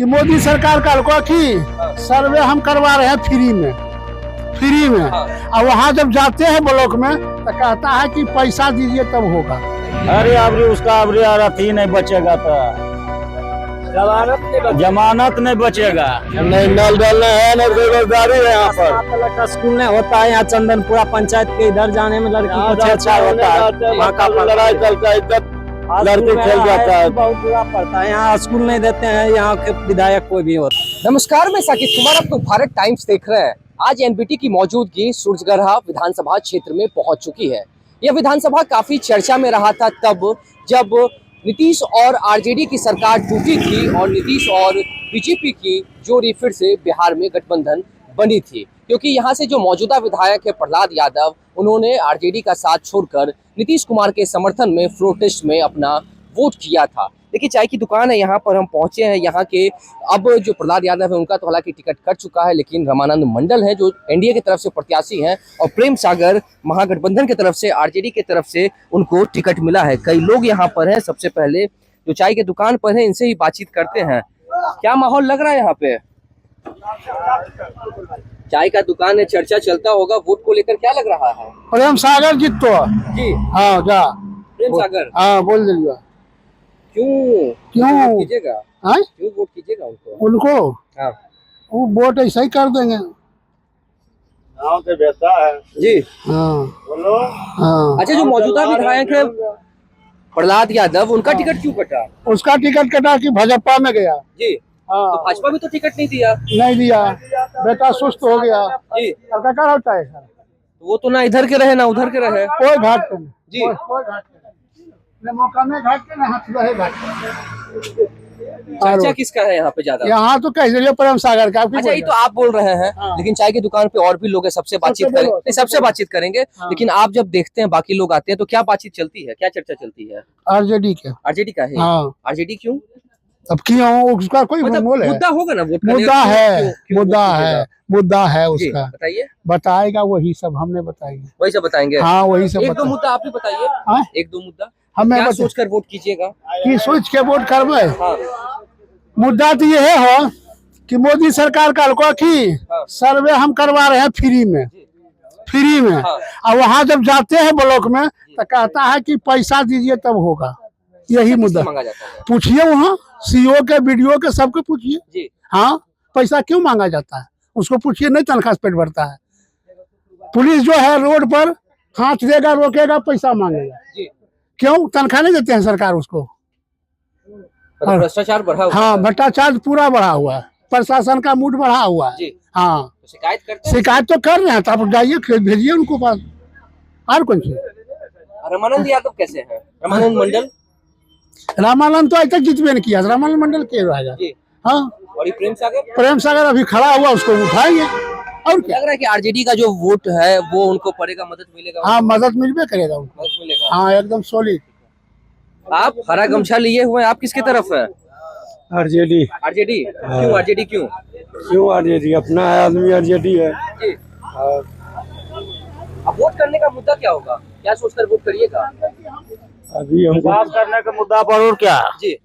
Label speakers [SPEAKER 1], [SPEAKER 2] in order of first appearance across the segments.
[SPEAKER 1] कि मोदी सरकार कल को कि सर्वे हम करवा रहे हैं फ्री में और वहाँ जब जाते हैं ब्लॉक में तो कहता है कि पैसा दीजिए तब होगा।
[SPEAKER 2] अरे अबरी उसका अबरी अथी नहीं बचेगा तो जमानत नहीं बचेगा।
[SPEAKER 1] नहीं नल डालना है न बेरोजगारी है यहाँ पर।
[SPEAKER 3] स्कूल नहीं होता है यहाँ चंदनपुरा पंचायत के इधर जाने में लड़की को
[SPEAKER 1] अच्छा होता है, वहाँ का लड़ाई चलता है, लड़के खेल जाता है,
[SPEAKER 3] बहुत बुरा पड़ता है। यहाँ स्कूल नहीं देते हैं, यहाँ के विधायक कोई भी होता।
[SPEAKER 4] नमस्कार, मैं साकिब कुमार, आप लोग भारत टाइम्स देख रहे हैं। आज एनबीटी की मौजूदगी सूरजगढ़ विधानसभा क्षेत्र में पहुंच चुकी है। यह विधानसभा काफी चर्चा में रहा था तब जब नीतीश और आरजेडी की सरकार टूटी थी और नीतीश और बीजेपी की जोड़ी फिर से बिहार में गठबंधन बनी थी, क्योंकि यहाँ से जो मौजूदा विधायक है प्रहलाद यादव, उन्होंने आरजेडी का साथ छोड़कर नीतीश कुमार के समर्थन में प्रोटेस्ट में अपना वोट किया था। देखिए, चाय की दुकान है, यहाँ पर हम पहुंचे हैं। यहाँ के अब जो प्रहलाद यादव है उनका तो हालांकि टिकट कट चुका है, लेकिन रामानंद मंडल है जो एनडीए की तरफ से प्रत्याशी हैं और प्रेम सागर महागठबंधन की तरफ से आरजेडी की तरफ से उनको टिकट मिला है। कई लोग यहाँ पर हैं। सबसे पहले जो चाय की दुकान पर है इनसे ही बातचीत करते हैं। क्या माहौल लग रहा है यहाँ पे? चाय का दुकान है, चर्चा चलता होगा वोट को लेकर, क्या लग रहा है?
[SPEAKER 1] प्रेम सागर जीतो
[SPEAKER 4] जी
[SPEAKER 1] हाँ जा
[SPEAKER 4] प्रेम सागर,
[SPEAKER 1] हाँ बोल दिलिए।
[SPEAKER 4] क्यों वोट कीजिएगा? क्यों वोट कीजिएगा
[SPEAKER 1] उनको?
[SPEAKER 4] हाँ,
[SPEAKER 1] वो वोट ऐसा ही कर देंगे।
[SPEAKER 2] गाँव के बेटा है
[SPEAKER 4] जी
[SPEAKER 1] हाँ
[SPEAKER 2] बोलो।
[SPEAKER 1] हाँ।
[SPEAKER 4] अच्छा, जो मौजूदा विधायक है प्रहलाद यादव, उनका टिकट क्यों कटा?
[SPEAKER 1] उसका टिकट कटा कि भाजपा में गया।
[SPEAKER 4] जी,
[SPEAKER 1] हाँ
[SPEAKER 4] तो भाजपा भी तो टिकट नहीं दिया।
[SPEAKER 1] नहीं दिया, बेटा सुस्त हो गया।
[SPEAKER 4] जी,
[SPEAKER 1] और क्या होता है सर,
[SPEAKER 4] वो तो ना इधर के रहे ना उधर के रहे।
[SPEAKER 1] कोई घाट पे नहीं।
[SPEAKER 4] जी,
[SPEAKER 1] कोई घाट पे नहीं, मौका में घाट पे ना हाथ रहे घाट पे।
[SPEAKER 4] चर्चा किसका है यहाँ पे ज्यादा?
[SPEAKER 1] यहाँ तो कह दिलिए प्रेम सागर का।
[SPEAKER 4] अच्छा, ये तो आप बोल रहे हैं,
[SPEAKER 1] हाँ।
[SPEAKER 4] लेकिन चाय की दुकान पे और भी लोग हैं, सबसे बातचीत
[SPEAKER 1] सबसे
[SPEAKER 4] करेंगे।
[SPEAKER 1] बोलो,
[SPEAKER 4] नहीं, सबसे बातचीत करेंगे,
[SPEAKER 1] हाँ।
[SPEAKER 4] लेकिन आप जब देखते हैं बाकी लोग आते हैं तो क्या बातचीत चलती है, क्या चर्चा चलती है?
[SPEAKER 1] आरजेडी के।
[SPEAKER 4] आरजेडी का है।
[SPEAKER 1] हाँ
[SPEAKER 4] आरजेडी क्यों?
[SPEAKER 1] अब क्यों, उसका कोई
[SPEAKER 4] मतलब
[SPEAKER 1] मोल है?
[SPEAKER 4] मुद्दा होगा ना वोट करने
[SPEAKER 1] मुद्दा
[SPEAKER 4] का,
[SPEAKER 1] है,
[SPEAKER 4] क्यों
[SPEAKER 1] मुद्दा
[SPEAKER 4] वोट
[SPEAKER 1] है,
[SPEAKER 4] कीजिएगा?
[SPEAKER 1] मुद्दा है
[SPEAKER 4] जी,
[SPEAKER 1] उसका।
[SPEAKER 4] बताइए।
[SPEAKER 1] बताएगा वही सब, हमने बताएंगे।
[SPEAKER 4] वही सब बताएंगे।
[SPEAKER 1] हाँ वही सब
[SPEAKER 4] एक दो
[SPEAKER 1] बताएंगे।
[SPEAKER 4] मुद्दा आप भी बताइए।
[SPEAKER 1] हाँ?
[SPEAKER 4] एक दो मुद्दा
[SPEAKER 1] हमें
[SPEAKER 4] क्या
[SPEAKER 1] बता-
[SPEAKER 4] सोचकर वोट कीजिएगा?
[SPEAKER 1] कि सोच के वोट करबे।
[SPEAKER 4] हाँ,
[SPEAKER 1] मुद्दा तो ये हो कि मोदी सरकार कल को कि
[SPEAKER 4] हाँ।
[SPEAKER 1] सर्वे हम करवा रहे हैं फ्री में
[SPEAKER 4] हाँ।
[SPEAKER 1] और वहाँ जब जाते हैं ब्लॉक में तो कहता है कि पैसा दीजिए तब होगा। यही मुद्दा
[SPEAKER 4] मांगा जाता है।
[SPEAKER 1] पूछिए, वहाँ सीओ के, बीडीओ के, सबके पूछिए।
[SPEAKER 4] जी,
[SPEAKER 1] हाँ, पैसा क्यों मांगा जाता है उसको पूछिए। नहीं तनख्वाह से पेट भरता है। पुलिस जो है रोड पर हाथ देगा, रोकेगा, पैसा मांगेगा।
[SPEAKER 4] जी,
[SPEAKER 1] क्यों? तनख्वाह नहीं देते हैं सरकार उसको।
[SPEAKER 4] मतलब भ्रष्टाचार बढ़ा हुआ
[SPEAKER 1] हाँ,
[SPEAKER 4] है।
[SPEAKER 1] भ्रष्टाचार पूरा बढ़ा हुआ है, प्रशासन का मूड बढ़ा हुआ है।
[SPEAKER 4] जी,
[SPEAKER 1] हाँ,
[SPEAKER 4] तो शिकायत करते हैं।
[SPEAKER 1] शिकायत तो कर रहे हैं, तो आप जाइए भेजिए उनको पास। और कौन सी?
[SPEAKER 4] रामानंद यादव कैसे हैं? रामानंद मंडल?
[SPEAKER 1] रामानंद तो आज तक जीतबे नहीं किया, रामानंद मंडल के रहेगा।
[SPEAKER 4] जी,
[SPEAKER 1] हाँ,
[SPEAKER 4] और ये प्रेम सागर?
[SPEAKER 1] प्रेम सागर अभी खड़ा हुआ, उसको उठाएंगे। और क्या?
[SPEAKER 4] लग रहा है कि आरजेडी का जो वोट है वो उनको पड़ेगा, मदद मिलेगा।
[SPEAKER 1] हाँ, मदद मिलबे करेगा उनको।
[SPEAKER 4] मदद मिलेगा।
[SPEAKER 1] हाँ, एकदम सॉलिड।
[SPEAKER 4] आप हरा गमछा लिए हुए हैं, आप किसकी तरफ है?
[SPEAKER 3] आरजेडी।
[SPEAKER 4] आरजेडी? क्यों आरजेडी क्यों?
[SPEAKER 3] क्यों आरजेडी? अपना है आदमी, आरजेडी है।
[SPEAKER 4] जी, अब वोट करने का मुद्दा क्या होगा? क्या सोचकर वोट करिएगा?
[SPEAKER 3] अभी हमको
[SPEAKER 2] विकास करने के मुद्दा पर और क्या
[SPEAKER 4] जी,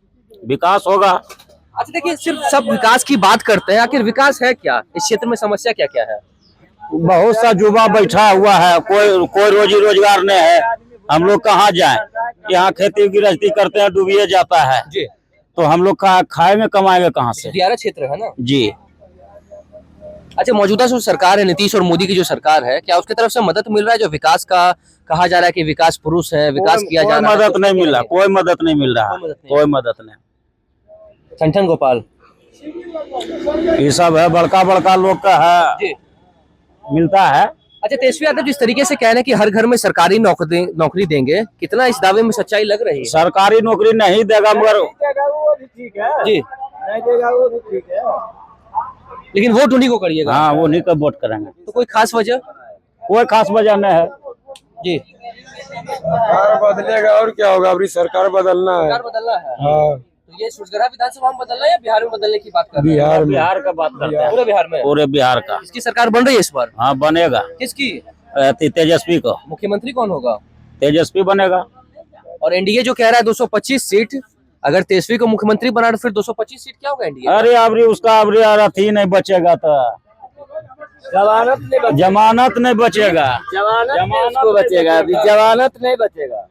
[SPEAKER 2] विकास होगा।
[SPEAKER 4] अच्छा देखिए, सिर्फ सब विकास की बात करते हैं, आखिर विकास है क्या? इस क्षेत्र में समस्या क्या क्या है?
[SPEAKER 2] बहुत सा युवा बैठा हुआ है, कोई रोजी रोजगार नहीं है। हम लोग कहाँ जाएं? यहाँ खेती गृहस्थी करते हैं, डूबिए जाता है,
[SPEAKER 4] जी,
[SPEAKER 2] तो हम लोग खाए में कमाएंगे कहाँ से?
[SPEAKER 4] दियारा क्षेत्र है ना।
[SPEAKER 2] जी,
[SPEAKER 4] अच्छा, मौजूदा जो सरकार है, नीतीश और मोदी की जो सरकार है, क्या उसकी तरफ से मदद मिल रहा है? जो विकास का कहा जा रहा है कि विकास पुरुष है, विकास किया जा रहा है,
[SPEAKER 2] मदद नहीं मिल रहा, कोई मदद नहीं मिल रहा,
[SPEAKER 4] कोई मदद नहीं।
[SPEAKER 2] कोई मदद नहीं।
[SPEAKER 4] ठनठन गोपाल
[SPEAKER 2] ये सब है, बड़का बड़का लोग का है,
[SPEAKER 4] जी।
[SPEAKER 2] मिलता है।
[SPEAKER 4] अच्छा, तेजस्वी यादव जिस तरीके से कह रहे हैं कि हर घर में सरकारी नौकरी देंगे, कितना इस दावे में सच्चाई लग रही है?
[SPEAKER 2] सरकारी नौकरी नहीं देगा, मगर
[SPEAKER 4] जी,
[SPEAKER 3] नहीं देगा वो भी ठीक है।
[SPEAKER 4] लेकिन वोट उन्हीं को करिएगा।
[SPEAKER 2] हाँ वो नहीं का वोट करेंगे।
[SPEAKER 4] तो कोई खास वजह?
[SPEAKER 2] कोई खास वजह नहीं है।
[SPEAKER 4] जी,
[SPEAKER 3] सरकार बदलेगा और क्या होगा? अभी सरकार बदलना है।
[SPEAKER 4] सरकार बदलना है।
[SPEAKER 3] हाँ,
[SPEAKER 4] तो ये सूरजगढ़ विधानसभा में बदलना है या बिहार में बदलने की बात कर रहे हैं?
[SPEAKER 3] बिहार में।
[SPEAKER 2] बिहार का बात करते हैं,
[SPEAKER 4] पूरे बिहार में?
[SPEAKER 2] पूरे बिहार का।
[SPEAKER 4] इसकी सरकार बन रही है इस बार?
[SPEAKER 2] हाँ बनेगा।
[SPEAKER 4] किसकी?
[SPEAKER 2] तेजस्वी को,
[SPEAKER 4] मुख्यमंत्री कौन होगा?
[SPEAKER 2] तेजस्वी बनेगा।
[SPEAKER 4] और एनडीए जो कह रहा है 225 सीट, अगर तेजस्वी को मुख्यमंत्री बना तो फिर 225 सीट क्या होगा इंडिया?
[SPEAKER 2] अरे अबरी उसका अबरी अथी नहीं बचेगा तो जमानत नहीं बचेगा।
[SPEAKER 3] जमानत को बचेगा, अभी जमानत नहीं बचेगा।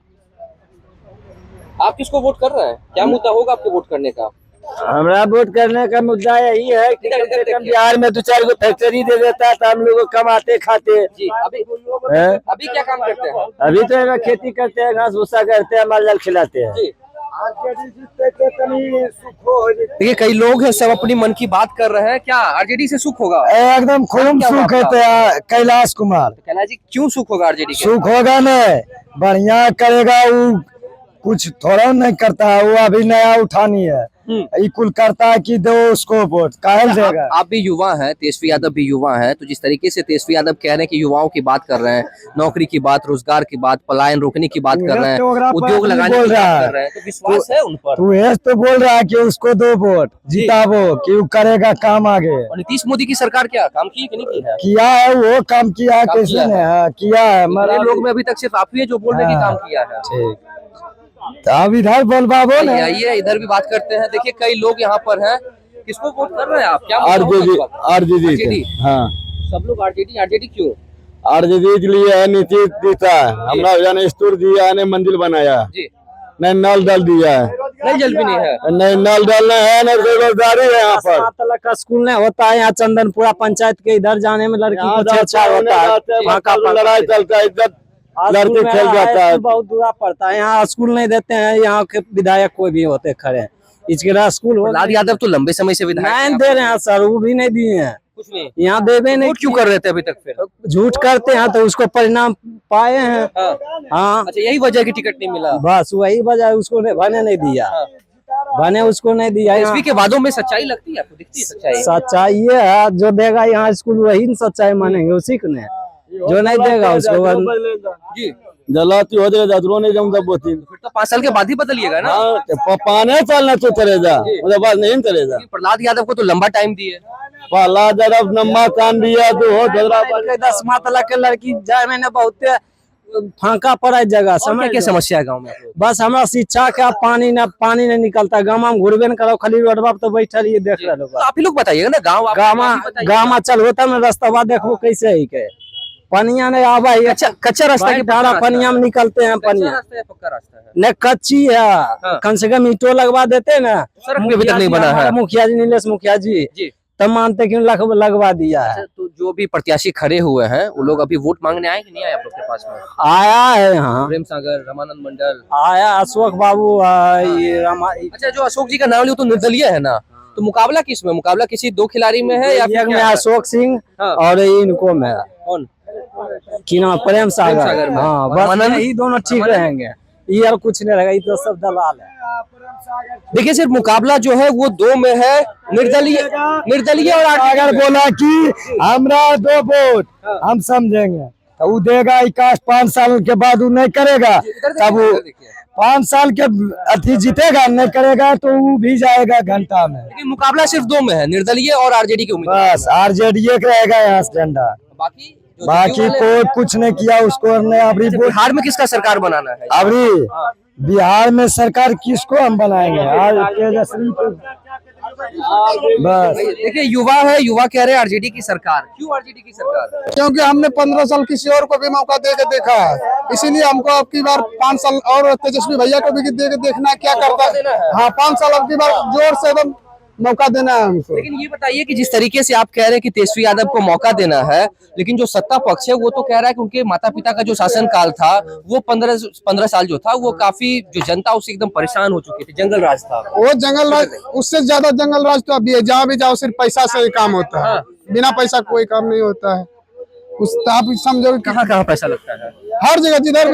[SPEAKER 4] आप किसको वोट कर रहे हैं? क्या मुद्दा होगा आपके वोट करने का?
[SPEAKER 3] हमारा वोट करने का मुद्दा यही है कि कम से कम बिहार में 2-4 गो फैक्ट्री दे देता है तो हम लोग कमाते खाते।
[SPEAKER 4] जी अभी
[SPEAKER 3] हैं?
[SPEAKER 4] अभी क्या काम करते हैं?
[SPEAKER 3] अभी तो यहाँ खेती करते हैं, घास भूसा करते हैं, माल जाल खिलाते हैं।
[SPEAKER 4] जी देखिए कई लोग हैं, सब अपनी मन की बात कर रहे हैं। क्या आरजेडी से सुख होगा?
[SPEAKER 3] एकदम खूब
[SPEAKER 4] क्या
[SPEAKER 3] सुख
[SPEAKER 4] बात
[SPEAKER 3] होता है कैलाश कुमार।
[SPEAKER 4] कैलाश जी क्यों सुख होगा आरजेडी के?
[SPEAKER 3] सुख होगा न, बढ़िया करेगा वो, कुछ थोड़ा नहीं करता है वो, अभी नया उठानी है ये कुल करता है कि दो उसको वोट काहे देगा।
[SPEAKER 4] आप भी युवा हैं, तेजस्वी यादव भी युवा हैं, तो जिस तरीके से तेजस्वी यादव कह रहे हैं कि युवाओं की बात कर रहे हैं, नौकरी की बात, रोजगार की बात, पलायन रोकने की बात कर रहे हैं, उद्योग लगाने की बात कर रहे हैं, तो विश्वास है उन पर?
[SPEAKER 3] तू ये तो बोल रहा है कि उसको दो वोट जितावो कि वो करेगा काम आगे।
[SPEAKER 4] और नीतीश मोदी की सरकार क्या काम की कि नहीं की है?
[SPEAKER 3] किया है वो काम किया है, कैसे ने किया है।
[SPEAKER 4] मेरे लोग में अभी तक सिर्फ आप ही है जो बोल रहे हैं कि काम किया है।
[SPEAKER 3] ठीक, तो अब इधर बोल बाबो ना।
[SPEAKER 4] आइए इधर भी बात करते हैं। देखिए कई लोग यहाँ पर हैं, किसको वोट कर रहे हैं आप? क्या
[SPEAKER 3] आरजेडी। हाँ
[SPEAKER 4] सब लोग आरजेडी क्यों?
[SPEAKER 5] आरजेडी के लिए है, नीतीश देता है, हमरा ने स्टोर दिया है, मंदिर बनाया
[SPEAKER 4] जी,
[SPEAKER 5] नहीं नल डल दिया है,
[SPEAKER 4] नहीं जल भी नहीं है,
[SPEAKER 5] नहीं नल डलना है, नहीं बेरोजगारी है यहाँ पर।
[SPEAKER 3] 7 तक का स्कूल नहीं होता है यहाँ चंदनपुरा पंचायत के इधर जाने में लड़की को छेड़छाड़ होता है, वहाँ का
[SPEAKER 5] लड़ाई चलता है, इज्जत लड़के खेल जाता है।
[SPEAKER 3] बहुत दूर पड़ता है, यहाँ स्कूल नहीं देते हैं, यहाँ के विधायक कोई भी होते खड़े हैं। इसके स्कूल
[SPEAKER 4] प्रहलाद यादव तो लंबे समय से विधायक
[SPEAKER 3] नहीं दे रहे हैं सर, वो भी नहीं दिए हैं,
[SPEAKER 4] कुछ नहीं
[SPEAKER 3] यहाँ देवे नहीं।
[SPEAKER 4] वोट क्यों कर रहे थे अभी तक फिर?
[SPEAKER 3] झूठ करते हैं तो उसको परिणाम पाए हैं। हाँ
[SPEAKER 4] अच्छा यही वजह है कि टिकट नहीं मिला?
[SPEAKER 3] बस वही वजह है, उसको बने नहीं दिया, बने उसको नहीं दिया।
[SPEAKER 4] तेजस्वी के वादों में सच्चाई लगती है आपको? दिखती है सच्चाई?
[SPEAKER 3] सच्चाई ये है, जो देगा यहाँ स्कूल वही सच्चाई मानेंगे, उसी को नहीं, जो नहीं देगा उसको
[SPEAKER 4] जी
[SPEAKER 5] जलाती हो जाएगा जादुओं नहीं जमता बोती।
[SPEAKER 4] फिर तो 5 साल के बाद ही बदलिएगा ना?
[SPEAKER 5] हाँ 5 साल ना तो चलेगा, उसके बाद नहीं चलेगा।
[SPEAKER 4] प्रहलाद यादव को तो लंबा टाइम दिए,
[SPEAKER 5] पहला जब नम्मा कान दिया तो हो
[SPEAKER 3] 10वां तलाक के लड़की जाए मैंने बहुत फांका पड़ा है जगह।
[SPEAKER 4] समय क्या समस्या है गाँव में?
[SPEAKER 3] बस हमारा शिक्षा का पानी नहीं निकलता, गाँव में घुरबे न करो, खाली रोडवा पे तो बैठल ये देख रहे
[SPEAKER 4] तो आप ही लोग बताइएगा ना,
[SPEAKER 3] गाँव चल होता ना रास्ता देखो कैसे ही के पनिया नहीं आवा है।
[SPEAKER 4] कच्चा रास्ता की
[SPEAKER 3] भाड़ा पनिया में निकलते हैं, पनिया
[SPEAKER 4] पक्का रास्ता है?
[SPEAKER 3] नहीं कच्ची है, कम से कम ईंटों लगवा देते ना।
[SPEAKER 4] सड़क भी अभी तक नहीं बना है।
[SPEAKER 3] मुखिया जी नीलेश मुखिया जी तब मानते क्यों लगवा दिया है।
[SPEAKER 4] तो जो भी प्रत्याशी खड़े हुए हैं वो लोग अभी वोट मांगने आए कि नहीं आए आप लोग के पास में?
[SPEAKER 3] आया है यहाँ
[SPEAKER 4] प्रेम सागर, रामानंद मंडल
[SPEAKER 3] आया, अशोक बाबू
[SPEAKER 4] अच्छा जो अशोक जी का नाम लिया तो निर्दलीय है ना, तो मुकाबला किस में? मुकाबला किसी 2 खिलाड़ी में है या
[SPEAKER 3] एक में अशोक सिंह और इनको में
[SPEAKER 4] कौन
[SPEAKER 3] की नाम प्रेम सागर में? हाँ बस यही दोनों ठीक रहेंगे, ये और कुछ नहीं रहेगा, ये तो सब दलाल है।
[SPEAKER 4] देखिए सिर्फ मुकाबला जो है वो 2 में है, निर्दलीय और
[SPEAKER 3] अगर बोला कि हमरा 2 वोट हम समझेंगे तो वो देगा 5 साल के बाद वो नहीं करेगा, तब वो 5 साल के अति जीतेगा, नहीं करेगा तो वो भी जाएगा घंटा में।
[SPEAKER 4] लेकिन मुकाबला सिर्फ 2 में है, निर्दलीय और आरजेडी के उम्मीदवार।
[SPEAKER 3] बस आरजेडी रहेगा यहाँ से झंडा, बाकी कोई कुछ नहीं किया उसको। अभी
[SPEAKER 4] बिहार में किसका सरकार बनाना है?
[SPEAKER 3] अभी बिहार में सरकार किसको हम बनाएंगे? आज तेजस्वी बस।
[SPEAKER 4] देखिए युवा है, युवा कह रहे हैं आरजेडी की सरकार। क्यों आरजेडी की सरकार?
[SPEAKER 1] क्योंकि हमने 15 साल किसी और को भी मौका दे के देखा है, इसीलिए हमको अब की बार 5 साल और तेजस्वी भैया को भी दे के देखना है क्या करता है। हाँ 5 साल अब की बार जोर से एकदम मौका देना है हमको।
[SPEAKER 4] लेकिन ये बताइए कि जिस तरीके से आप कह रहे हैं कि तेजस्वी यादव को मौका देना है, लेकिन जो सत्ता पक्ष है वो तो कह रहा है कि उनके माता पिता का जो शासन काल था वो 15 साल जो था वो काफी जो जनता उससे एकदम परेशान हो चुकी थी, जंगल राज था।
[SPEAKER 1] वो जंगल राज, उससे ज्यादा जंगल राज तो अभी है, जहाँ भी जाओ सिर्फ पैसा से ही काम होता है, बिना पैसा कोई काम नहीं होता है। उस आप समझो
[SPEAKER 4] कहाँ पैसा लगता है?
[SPEAKER 1] हर जगह जिधर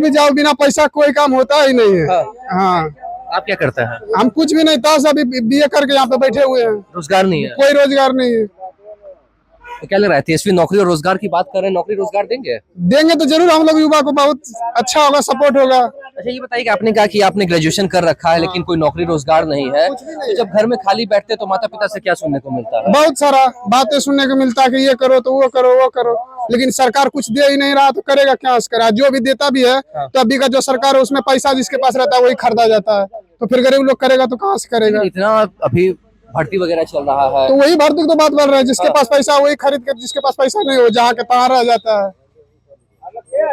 [SPEAKER 1] भी जाओ बिना पैसा कोई काम होता ही नहीं है। हाँ
[SPEAKER 4] आप क्या करते हैं?
[SPEAKER 1] हम कुछ भी नहीं था, अभी बीए करके यहाँ पे बैठे हुए हैं,
[SPEAKER 4] रोजगार नहीं है,
[SPEAKER 1] कोई रोजगार नहीं है।
[SPEAKER 4] तो क्या लग रहा है तेजस्वी नौकरी और रोजगार की बात कर रहे हैं, नौकरी रोजगार देंगे
[SPEAKER 1] तो जरूर, हम लोग युवा को बहुत अच्छा होगा, सपोर्ट होगा।
[SPEAKER 4] अच्छा ये बताइए कि आपने कहा कि आपने ग्रेजुएशन कर रखा है लेकिन कोई नौकरी रोजगार नहीं है, तो जब घर में खाली बैठते तो माता पिता से क्या सुनने को मिलता है?
[SPEAKER 1] बहुत सारा बातें सुनने को मिलता है कि ये करो तो वो करो वो करो, लेकिन सरकार कुछ दे ही नहीं रहा तो करेगा क्या उसका। जो भी देता भी है तो अभी का जो सरकार है उसमें पैसा जिसके पास रहता है वही खरीदा जाता है, तो फिर गरीब लोग करेगा तो कहाँ से करेगा।
[SPEAKER 4] इतना अभी भर्ती वगैरह चल रहा है
[SPEAKER 1] तो वही भर्ती की तो बात कर रहे हैं, जिसके पास पैसा वही खरीद कर, जिसके पास पैसा नहीं हो जहाँ के तहाँ रह जाता है।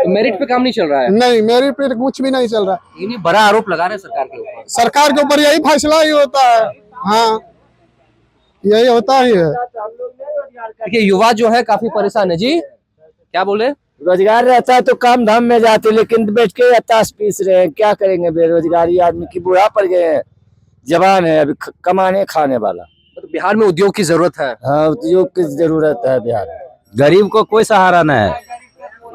[SPEAKER 4] मेरिट पे काम नहीं चल रहा है।
[SPEAKER 1] नहीं, मेरी पे कुछ भी नहीं चल रहा।
[SPEAKER 4] ये बड़ा आरोप लगा रहे हैं सरकार के ऊपर।
[SPEAKER 1] सरकार के ऊपर यही फैसला ही होता है। हाँ, यही होता ही है।
[SPEAKER 4] देखिए युवा जो है काफी परेशान है। जी क्या बोले?
[SPEAKER 3] रोजगार रहता है तो काम धाम में जाते, लेकिन बैठ के ताश पीस रहे हैं। क्या करेंगे बेरोजगारी आदमी की, बुढ़ा पड़ गए हैं, जवान है अभी कमाने खाने वाला।
[SPEAKER 4] तो बिहार में उद्योग की जरूरत है।
[SPEAKER 3] हाँ, उद्योग की जरूरत है बिहार में।
[SPEAKER 2] गरीब को कोई सहारा नहीं है,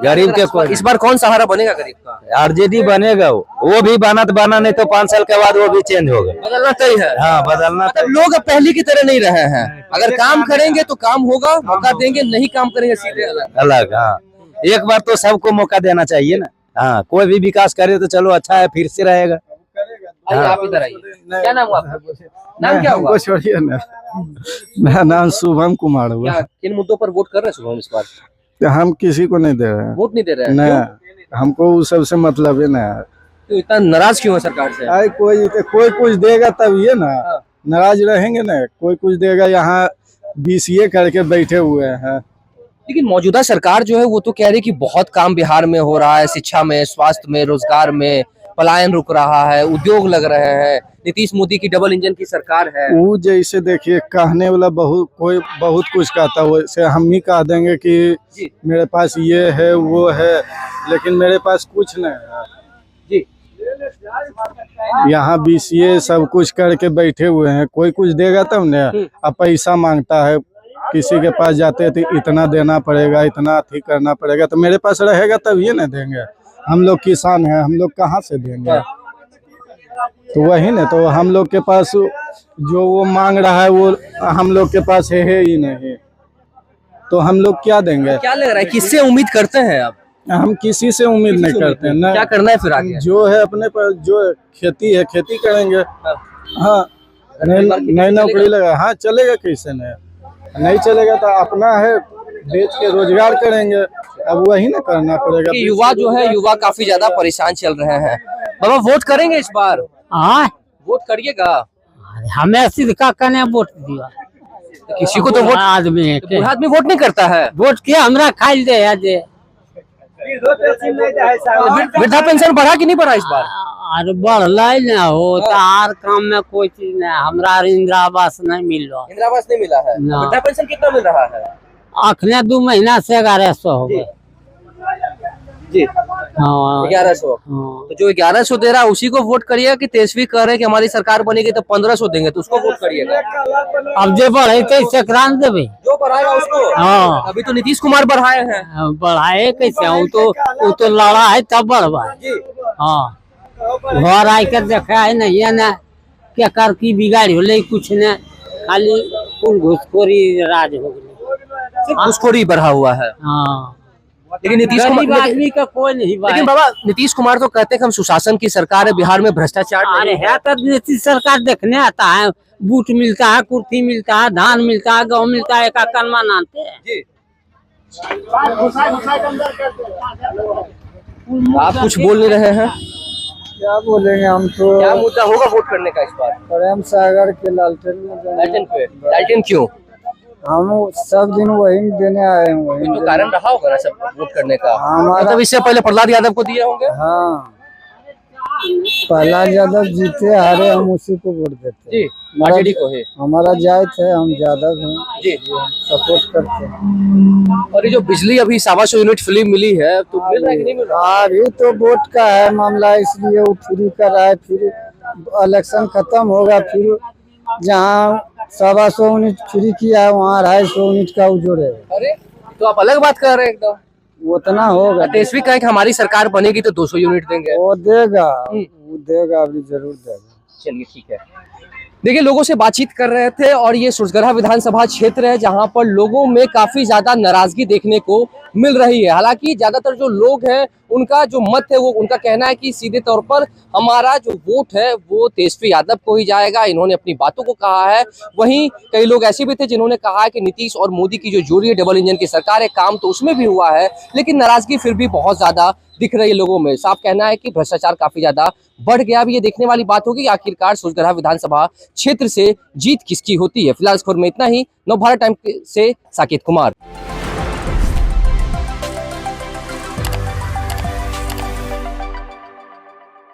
[SPEAKER 2] गरीब के कोई।
[SPEAKER 4] इस बार कौन सहारा बनेगा गरीब का?
[SPEAKER 2] आरजेडी बनेगा, वो भी बना तो बना, नहीं तो 5 साल के बाद वो भी चेंज होगा।
[SPEAKER 4] बदलना तय है।
[SPEAKER 2] हाँ, बदलना।
[SPEAKER 4] मतलब लोग अब पहले की तरह नहीं रहे हैं। अगर काम करेंगे तो काम होगा, मौका देंगे, नहीं काम करेंगे सीधे अलग।
[SPEAKER 2] अलग। हाँ, एक बार तो सबको मौका देना चाहिए ना। हाँ, कोई भी विकास करे तो चलो अच्छा है, फिर से रहेगा।
[SPEAKER 4] आइए आप इधर आइए। क्या नाम हुआ आपका? नाम क्या हुआ?
[SPEAKER 5] छोड़िए ना, मेरा नाम शुभम कुमार हुआ।
[SPEAKER 4] क्या किन मुद्दों पर वोट कर रहे हैं शुभम इस बार?
[SPEAKER 5] हम किसी को नहीं दे रहे हैं,
[SPEAKER 4] वोट नहीं दे रहे हैं?
[SPEAKER 5] नहीं, हमको उस सबसे मतलब है ना।
[SPEAKER 4] तो इतना नाराज क्यों है सरकार से?
[SPEAKER 5] आए कोई कुछ देगा तब ये ना नाराज रहेंगे ना। कोई कुछ देगा, यहाँ BCA करके बैठे हुए हैं।
[SPEAKER 4] लेकिन मौजूदा सरकार जो है वो तो कह रही है कि बहुत काम बिहार में हो रहा है, शिक्षा में, स्वास्थ्य में, रोजगार में, पलायन रुक रहा है, उद्योग लग रहे हैं। नीतीश मोदी की डबल इंजन की सरकार है।
[SPEAKER 5] वो जैसे देखिए कहने वाला कोई बहुत कुछ कहता है, वैसे हम ही कह देंगे कि मेरे पास ये है वो है, लेकिन मेरे पास कुछ नहीं है
[SPEAKER 4] जी।
[SPEAKER 5] यहाँ BCA सब कुछ करके बैठे हुए हैं। कोई कुछ देगा तब ना। अब पैसा मांगता है, किसी के पास जाते तो इतना देना पड़ेगा, इतना अथी करना पड़ेगा, तो मेरे पास रहेगा तब ये नहीं देंगे। हम लोग किसान हैं, हम लोग कहाँ से देंगे? तो वही ना, तो हम लोग के पास जो वो मांग रहा है वो हम लोग के पास है ही नहीं, तो हम लोग क्या देंगे?
[SPEAKER 4] क्या लग रहा है किससे उम्मीद करते हैं आप?
[SPEAKER 5] हम किसी से उम्मीद नहीं करते हैं।
[SPEAKER 4] क्या करना है फिर आगे?
[SPEAKER 5] जो है अपने पर, जो खेती है खेती करेंगे। हाँ, नई नौकरी लगा, हाँ चलेगा, कैसे नहीं चलेगा तो अपना है, बेच के रोजगार करेंगे। अब वही ना करना पड़ेगा।
[SPEAKER 4] युवा जो है, युवा काफी ज्यादा परेशान चल रहे हैं। बाबा वोट करेंगे इस बार?
[SPEAKER 6] हाँ,
[SPEAKER 4] वोट करिएगा।
[SPEAKER 6] हमें सिद्धका कने वोट दिया।
[SPEAKER 4] किसी को तो वोट
[SPEAKER 6] आदमी है,
[SPEAKER 4] बूढ़ा आदमी वोट नहीं करता है।
[SPEAKER 6] वोट किया हमरा खाई दे है जे।
[SPEAKER 4] वृद्धा पेंशन बढ़ा कि नहीं बढ़ा इस बार?
[SPEAKER 6] अरे बढ़ला ना हो तो हर काम में कोई चीज नहीं। हमरा इंदिरा आवास नहीं मिल रहा।
[SPEAKER 4] इंदिरा आवास नहीं मिला है।
[SPEAKER 6] ना।
[SPEAKER 4] वृद्धा पेंशन कितना मिल रहा है?
[SPEAKER 6] अखने 2 महीना से 1100 हो गए
[SPEAKER 4] जी।
[SPEAKER 6] हाँ,
[SPEAKER 4] 1100।
[SPEAKER 6] हाँ।
[SPEAKER 4] तो जो 1100 दे रहा है उसी को वोट करिएगा कि तेजस्वी कह रहे हैं कि हमारी सरकार बनेगी तो 1500 देंगे, तो उसको वोट करिएगा।
[SPEAKER 6] अब जो बढ़े कैसे करान देवे?
[SPEAKER 4] जो बढ़ाएगा उसको।
[SPEAKER 6] हाँ।
[SPEAKER 4] अभी तो नीतीश कुमार बढ़ाए हैं।
[SPEAKER 6] बढ़ाए कैसे? वो तो लड़ा है तब बढ़वा। हाँ, घर आई कर देखा है नहीं है ना, क्या कर की बिगाड़ी होले कुछ न, खाली कुल घुसखोरी राज हो गई।
[SPEAKER 4] घुसखोरी बढ़ा हुआ है।
[SPEAKER 6] हाँ,
[SPEAKER 4] लेकिन नीतीश
[SPEAKER 6] गरीब
[SPEAKER 4] कुमार,
[SPEAKER 6] आदमी का कोई नहीं बात।
[SPEAKER 4] लेकिन बाबा नीतीश कुमार तो कहते हैं कि हम सुशासन की सरकार है, बिहार में भ्रष्टाचार
[SPEAKER 6] अरे
[SPEAKER 4] नहीं
[SPEAKER 6] है तो नीतीश सरकार देखने आता है, बूट मिलता है, कुर्ती मिलता है, धान मिलता है, गेहूँ मिलता है, एक कनमा नाते हैं।
[SPEAKER 4] जी। आप कुछ बोल नहीं रहे हैं?
[SPEAKER 3] क्या बोलेंगे हम तो।
[SPEAKER 4] क्या मुद्दा होगा वोट करने का इस बार?
[SPEAKER 3] प्रेम सागर के लालटेन में जाएंगे।
[SPEAKER 4] लालटेन पे? लालटेन क्यों?
[SPEAKER 3] हम सब दिन वही देने आए हैं, वही
[SPEAKER 4] तो कारण रहा होगा ना सब वोट करने का।
[SPEAKER 3] हमारा-
[SPEAKER 4] मतलब इससे पहले प्रहलाद यादव को दिए होंगे।
[SPEAKER 3] हाँ, प्रहलाद यादव जीते हारे हम उसी को वोट देते
[SPEAKER 4] जी,
[SPEAKER 3] हैं।
[SPEAKER 4] आरजेडी को है।
[SPEAKER 3] हमारा जायत है, हम यादव हैं,
[SPEAKER 4] जी।
[SPEAKER 3] सपोर्ट करते हैं।
[SPEAKER 4] और ये जो बिजली अभी 125 यूनिट फ्री मिली है, तो मिल रहा है कि नहीं मिल रहा?
[SPEAKER 3] अभी तो वोट का है मामला, इसलिए वो फ्री कर रहा है। फिर इलेक्शन खत्म होगा, फिर जहाँ 125 यूनिट फ्री किया है वहाँ 250 यूनिट का वो जोड़ेगा।
[SPEAKER 4] अरे तो आप अलग बात कर रहे हैं एकदम।
[SPEAKER 3] उतना होगा।
[SPEAKER 4] तेजस्वी कहे कि हमारी सरकार बनेगी तो 200 यूनिट देंगे।
[SPEAKER 3] वो देगा, वो देगा, अभी जरूर देगा।
[SPEAKER 4] चलिए ठीक है। देखिए लोगों से बातचीत कर रहे थे और ये सूरजगढ़ विधानसभा क्षेत्र है जहां पर लोगों में काफी ज्यादा नाराजगी देखने को मिल रही है। हालांकि ज्यादातर जो लोग हैं उनका जो मत है वो उनका कहना है कि सीधे तौर पर हमारा जो वोट है वो तेजस्वी यादव को ही जाएगा। इन्होंने अपनी बातों को कहा है। वहीं कई लोग ऐसे भी थे जिन्होंने कहा है कि नीतीश और मोदी की जो जोड़ी है, डबल इंजन की सरकार है, काम तो उसमें भी हुआ है, लेकिन नाराजगी फिर भी बहुत ज्यादा दिख रही है लोगों में। साफ कहना है कि भ्रष्टाचार काफी ज्यादा बढ़ गया। अब ये देखने वाली बात होगी आखिरकार सूरजगढ़ विधानसभा क्षेत्र से जीत किसकी होती है। फिलहाल इस खबर में इतना ही। नवभारत टाइम से साकेत कुमार।